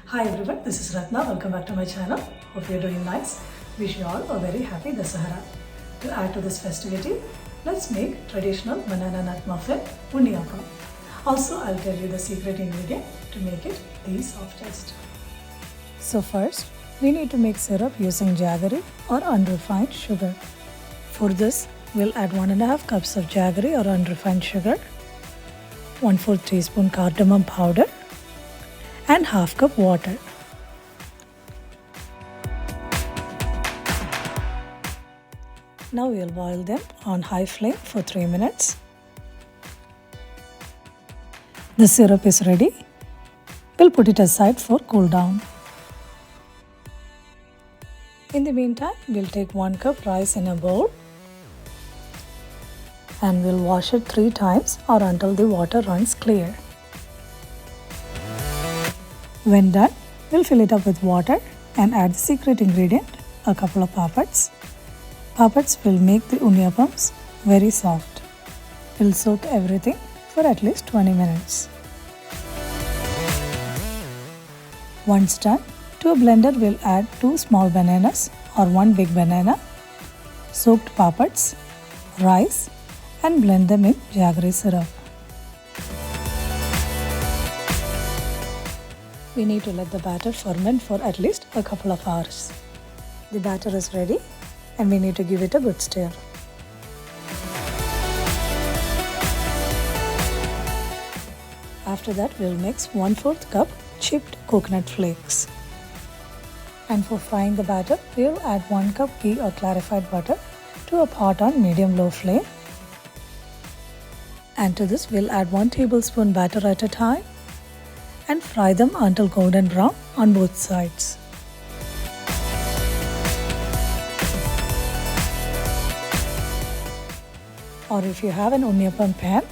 Hi everyone, this is Ratna. Welcome back to my channel. Hope you're doing nice. Wish you all a very happy DUSSEHRA. To add to this festivity, let's make traditional banana nut muffin, Unniyappam. Also, I'll tell you the secret ingredient to make it the softest. So first, we need to make syrup using jaggery or unrefined sugar. For this, we'll add 1.5 cups of jaggery or unrefined sugar, 1/4 teaspoon cardamom powder, and half cup water. Now we'll boil them on high flame for 3 minutes. The syrup is ready. We'll put it aside for cool down. In the meantime, we'll take 1 cup rice in a bowl and we'll wash it 3 times or until the water runs clear. When done, we'll fill it up with water and add the secret ingredient, a couple of papads. Papads will make the unniyappams very soft. We'll soak everything for at least 20 minutes. Once done, to a blender we'll add 2 small bananas or 1 big banana, soaked papads, rice, and blend them in jaggery syrup. We need to let the batter ferment for at least a couple of hours. The batter is ready and we need to give it a good stir. After that, we'll mix 1/4 cup chipped coconut flakes. And for frying the batter, we'll add 1 cup ghee or clarified butter to a pot on medium-low flame. And to this, we'll add 1 tablespoon batter at a time and fry them until golden brown on both sides. Or if you have an unniyappam pan,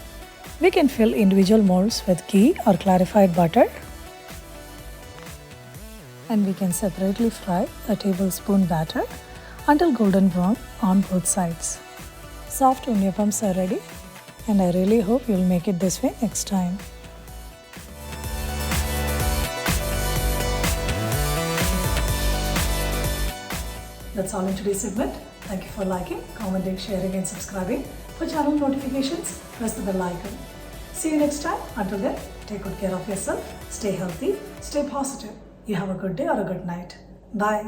we can fill individual molds with ghee or clarified butter and we can separately fry a tablespoon batter until golden brown on both sides. Soft unniyappams are ready and I really hope you'll make it this way next time. That's all in today's segment. Thank you for liking, commenting, sharing and subscribing. For channel notifications, press the bell icon. See you next time. Until then, take good care of yourself, stay healthy, stay positive. You have a good day or a good night. Bye.